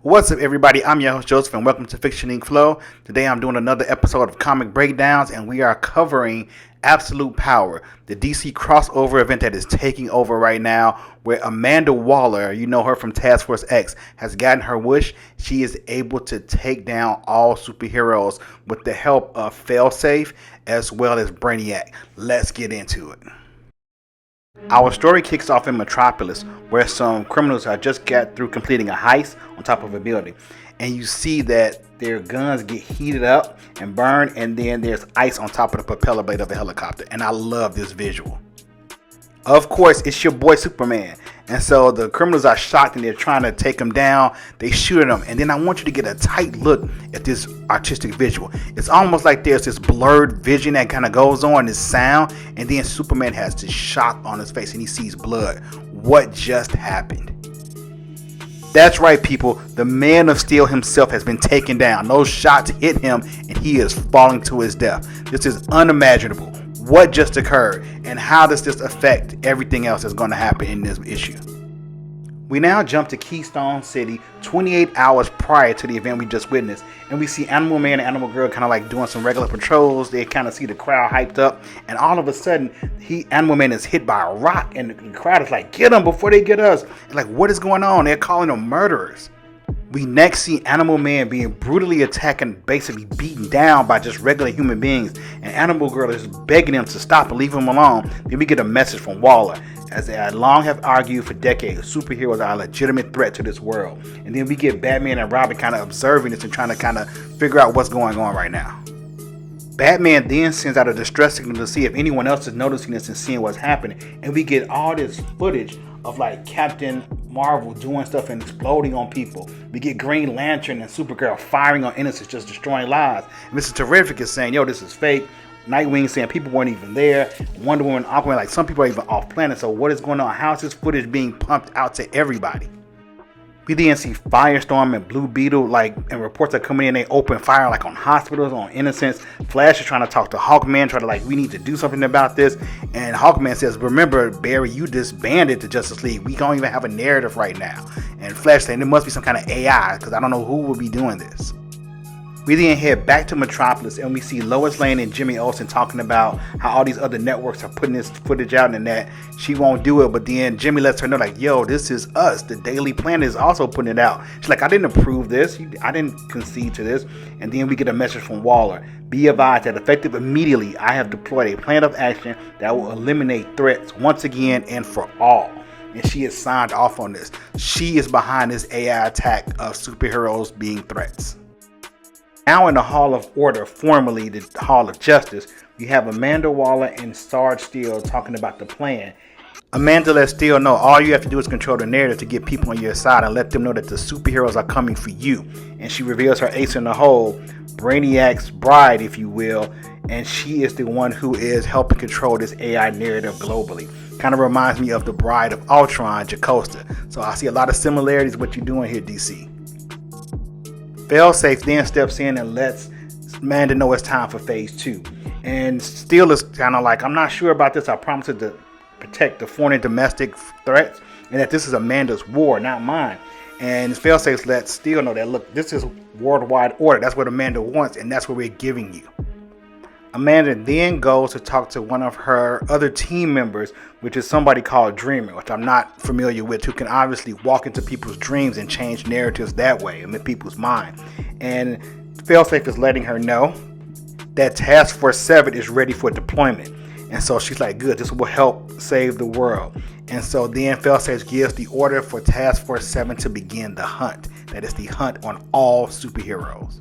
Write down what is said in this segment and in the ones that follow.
What's up, everybody? I'm your host, Joseph, and welcome to Fiction Ink Flow. Today I'm doing another episode of Comic Breakdowns, and we are covering Absolute Power, the DC crossover event that is taking over right now, where Amanda Waller, you know her from Task Force X, has gotten her wish. She is able to take down all superheroes with the help of Failsafe as well as Brainiac. Let's get into it. Our story kicks off in Metropolis, where some criminals have just got through completing a heist on top of a building. And you see that their guns get heated up and burned, and then there's ice on top of the propeller blade of a helicopter. And I love this visual. Of course, it's your boy Superman. And so the criminals are shocked and they're trying to take him down. They shoot at him. And then I want you to get a tight look at this artistic visual. It's almost like there's this blurred vision that kind of goes on, this sound. And then Superman has this shock on his face and he sees blood. What just happened? That's right, people. The Man of Steel himself has been taken down. Those shots hit him and he is falling to his death. This is unimaginable. What just occurred, and how does this affect everything else that's going to happen in this issue? We now jump to Keystone City 28 hours prior to the event we just witnessed, and we see Animal Man and Animal Girl kind of like doing some regular patrols. They kind of see the crowd hyped up, and all of a sudden, Animal Man is hit by a rock, and the crowd is like, "Get them before they get us!" And like, what is going on? They're calling them murderers. We next see Animal Man being brutally attacked and basically beaten down by just regular human beings, and Animal Girl is begging him to stop and leave him alone. Then we get a message from Waller. As they long have argued for decades, superheroes are a legitimate threat to this world. And then we get Batman and Robin kind of observing this and trying to kind of figure out what's going on right now. Batman then sends out a distress signal to see if anyone else is noticing this and seeing what's happening. And we get all this footage of like Captain Marvel doing stuff and exploding on people. We get Green Lantern and Supergirl firing on innocents, just destroying lives. And Mr. Terrific is saying, yo, this is fake. Nightwing saying people weren't even there. Wonder Woman, Aquaman, like some people are even off planet. So what is going on? How is this footage being pumped out to everybody? We then see Firestorm and Blue Beetle, and reports are coming in. They open fire like on hospitals, on innocents. Flash is trying to talk to Hawkman, trying to we need to do something about this. And Hawkman says, remember, Barry, you disbanded the Justice League. We don't even have a narrative right now. And Flash saying there must be some kind of AI, because I don't know who will be doing this. We then head back to Metropolis and we see Lois Lane and Jimmy Olsen talking about how all these other networks are putting this footage out and that she won't do it. But then Jimmy lets her know yo, this is us. The Daily Planet is also putting it out. She's like, I didn't approve this. I didn't concede to this. And then we get a message from Waller. Be advised that effective immediately, I have deployed a plan of action that will eliminate threats once again and for all. And she has signed off on this. She is behind this AI attack of superheroes being threats. Now in the Hall of Order, formerly the Hall of Justice, we have Amanda Waller and Sarge Steele talking about the plan. Amanda lets Steele know all you have to do is control the narrative to get people on your side and let them know that the superheroes are coming for you. And she reveals her ace in the hole, Brainiac's bride, if you will, and she is the one who is helping control this AI narrative globally. Kind of reminds me of the Bride of Ultron, Jocasta. So I see a lot of similarities with what you're doing here, DC. Failsafe then steps in and lets Amanda know it's time for phase 2. And Steele is kind of like, I'm not sure about this. I promise to protect the foreign and domestic threats and that this is Amanda's war, not mine. And Failsafe lets Steele know that, look, this is worldwide order. That's what Amanda wants, and that's what we're giving you. Amanda then goes to talk to one of her other team members, which is somebody called Dreamer, which I'm not familiar with, who can obviously walk into people's dreams and change narratives that way and in people's mind. And Failsafe is letting her know that Task Force 7 is ready for deployment. And so she's like, good, this will help save the world. And so then Failsafe gives the order for Task Force 7 to begin the hunt. That is the hunt on all superheroes.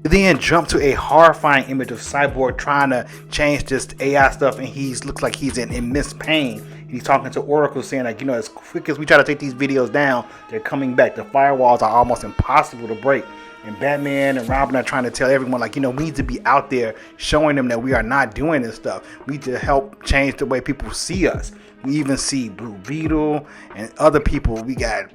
We then jump to a horrifying image of Cyborg trying to change this AI stuff, and he looks like he's in immense pain. He's talking to Oracle saying as quick as we try to take these videos down, they're coming back. The firewalls are almost impossible to break. And Batman and Robin are trying to tell everyone we need to be out there showing them that we are not doing this stuff. We need to help change the way people see us. We even see Blue Beetle and other people. We got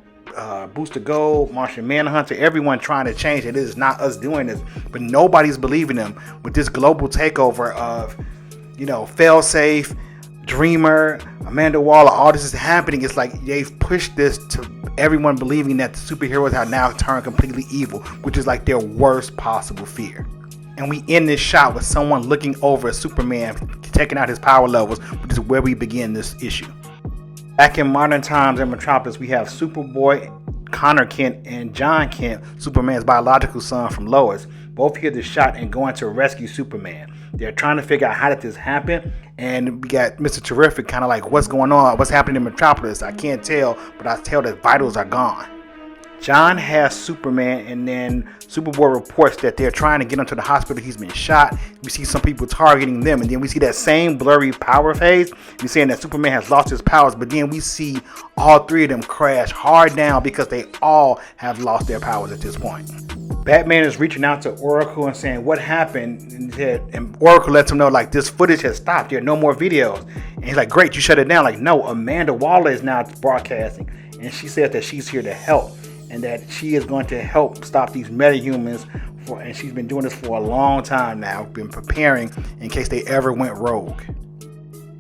Booster Gold, Martian Manhunter, everyone trying to change it. It is not us doing this, but nobody's believing them with this global takeover of, Failsafe, Dreamer, Amanda Waller, all this is happening. It's like they've pushed this to everyone believing that the superheroes have now turned completely evil, which is like their worst possible fear. And we end this shot with someone looking over Superman, checking out his power levels, which is where we begin this issue. Back in modern times in Metropolis, we have Superboy, Connor Kent, and John Kent, Superman's biological son from Lois, both hear the shot and going to rescue Superman. They're trying to figure out how did this happen, and we got Mr. Terrific kind of like, what's going on? What's happening in Metropolis? I can't tell, but I tell that vitals are gone. John has Superman, and then Superboy reports that they're trying to get him to the hospital. He's been shot. We see some people targeting them, and then we see that same blurry power phase. We're saying that Superman has lost his powers, but then we see all three of them crash hard down because they all have lost their powers at this point. Batman is reaching out to Oracle and saying what happened, and Oracle lets him know like this footage has stopped. There are no more videos, and he's like, great, you shut it down. Like, no, Amanda Waller is now broadcasting, and she said that she's here to help, and that she is going to help stop these metahumans, and she's been doing this for a long time now, been preparing in case they ever went rogue.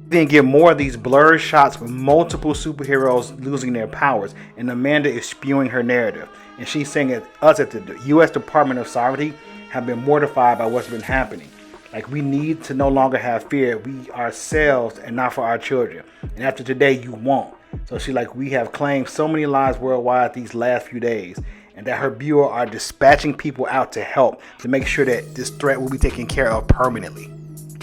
Then get more of these blurred shots with multiple superheroes losing their powers, and Amanda is spewing her narrative, and she's saying that us at the U.S. Department of Sovereignty have been mortified by what's been happening. Like, we need to no longer have fear, we ourselves and not for our children, and after today you won't. So she like, we have claimed so many lives worldwide these last few days, and that her bureau are dispatching people out to help to make sure that this threat will be taken care of permanently.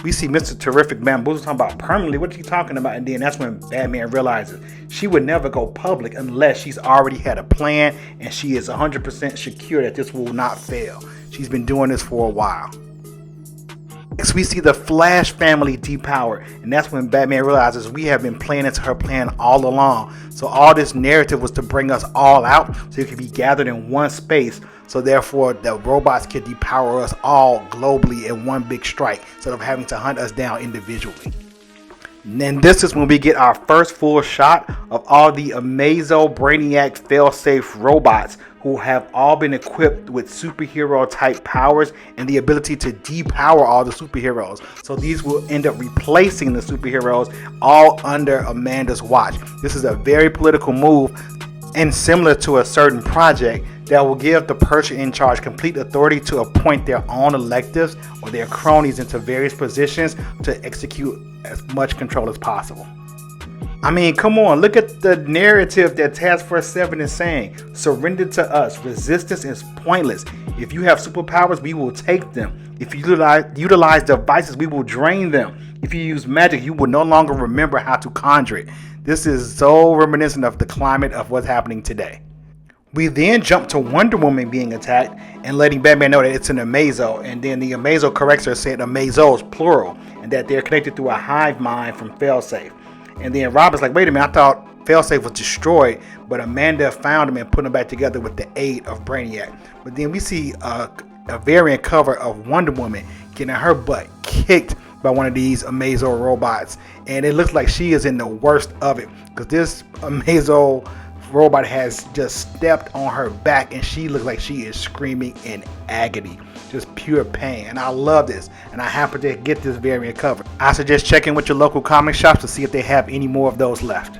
We see Mr. Terrific Bamboozle talking about permanently, what are you talking about? And then that's when Batman realizes she would never go public unless she's already had a plan and she is 100% secure that this will not fail. She's been doing this for a while. Next, we see the Flash family depower, and that's when Batman realizes we have been playing into her plan all along. So all this narrative was to bring us all out so it could be gathered in one space, so therefore the robots could depower us all globally in one big strike instead of having to hunt us down individually. And then this is when we get our first full shot of all the Amazo Brainiac fail-safe robots who have all been equipped with superhero type powers and the ability to depower all the superheroes. So these will end up replacing the superheroes all under Amanda's watch. This is a very political move and similar to a certain project that will give the person in charge complete authority to appoint their own electives or their cronies into various positions to execute as much control as possible. I mean, come on, look at the narrative that Task Force 7 is saying. Surrender to us. Resistance is pointless. If you have superpowers, we will take them. If you utilize devices, we will drain them. If you use magic, you will no longer remember how to conjure it. This is so reminiscent of the climate of what's happening today. We then jump to Wonder Woman being attacked and letting Batman know that it's an Amazo, and then the Amazo corrects her saying Amazos plural, and that they're connected through a hive mind from Failsafe. And then Robin's like, wait a minute, I thought Failsafe was destroyed, but Amanda found him and put him back together with the aid of Brainiac. But then we see a variant cover of Wonder Woman getting her butt kicked by one of these Amazo robots, and it looks like she is in the worst of it because this Amazo robot has just stepped on her back and she looks like she is screaming in agony, just pure pain. And I love this, and I happen to get this variant cover. I suggest checking with your local comic shops to see if they have any more of those left.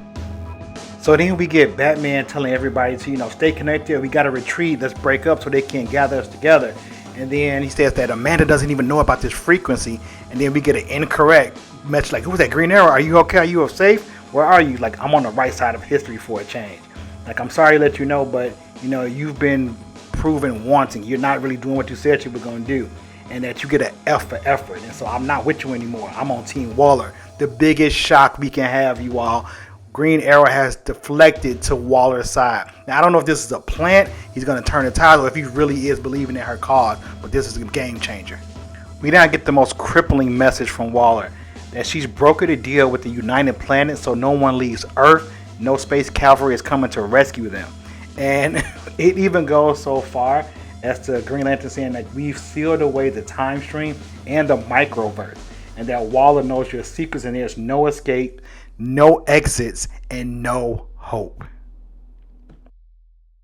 So then we get Batman telling everybody to, stay connected, we gotta retreat, let's break up so they can gather us together. And then he says that Amanda doesn't even know about this frequency, and then we get an incorrect message like, who's that, Green Arrow? Are you okay? Are you safe? Where are you? Like, I'm on the right side of history for a change. Like, I'm sorry to let you know, but you've been proven wanting. You're not really doing what you said you were going to do, and that you get an F for effort. And so I'm not with you anymore. I'm on Team Waller. The biggest shock we can have, you all. Green Arrow has deflected to Waller's side. Now, I don't know if this is a plant, he's going to turn the tide, or if he really is believing in her cause, but this is a game changer. We now get the most crippling message from Waller, that she's brokered a deal with the United Planets so no one leaves Earth. No space cavalry is coming to rescue them. And it even goes so far as to Green Lantern saying that we've sealed away the time stream and the microverse, and that Waller knows your secrets and there's no escape, no exits, and no hope.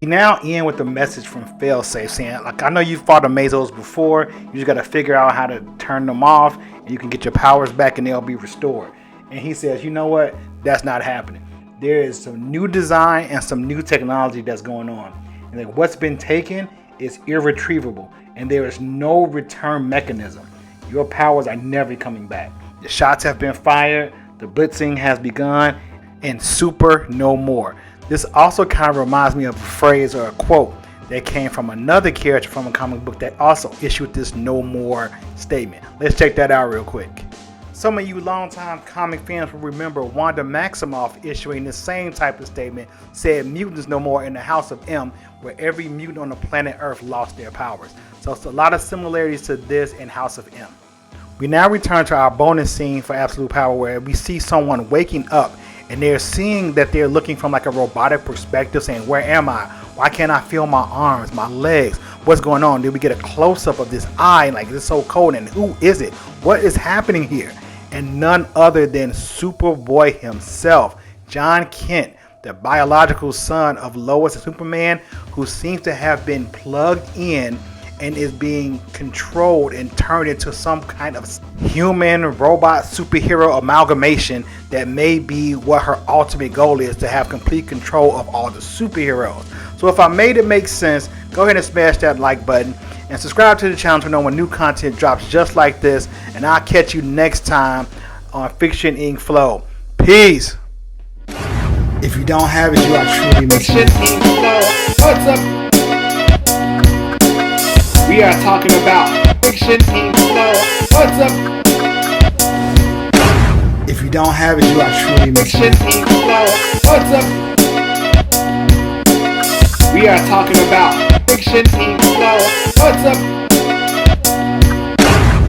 We now end with a message from Failsafe saying, like, I know you fought Amazos before, you just got to figure out how to turn them off and you can get your powers back and they'll be restored. And he says, you know what? That's not happening. There is some new design and some new technology that's going on. And like what's been taken is irretrievable. And there is no return mechanism. Your powers are never coming back. The shots have been fired. The blitzing has begun. And super no more. This also kind of reminds me of a phrase or a quote that came from another character from a comic book that also issued this no more statement. Let's check that out real quick. Some of you longtime comic fans will remember Wanda Maximoff issuing the same type of statement, said mutants no more in the House of M, where every mutant on the planet Earth lost their powers. So it's a lot of similarities to this in House of M. We now return to our bonus scene for Absolute Power, where we see someone waking up and they're seeing that they're looking from like a robotic perspective, saying, where am I? Why can't I feel my arms, my legs? What's going on? Then we get a close-up of this eye, and like, it's so cold, and who is it? What is happening here? And none other than Superboy himself, John Kent, the biological son of Lois and Superman, who seems to have been plugged in and is being controlled and turned into some kind of human robot superhero amalgamation that may be what her ultimate goal is, to have complete control of all the superheroes. So if I made it make sense, go ahead and smash that like button and subscribe to the channel to know when new content drops just like this, and I'll catch you next time on Fiction Ink Flow. Peace. If you don't have it, you are truly missing. Fiction Ink Flow. What's up? We are talking about Fiction Ink Flow. What's up? If you don't have it, you are truly missing. Fiction Ink Flow. What's up? We are talking about Fiction Ink Flow. What's up?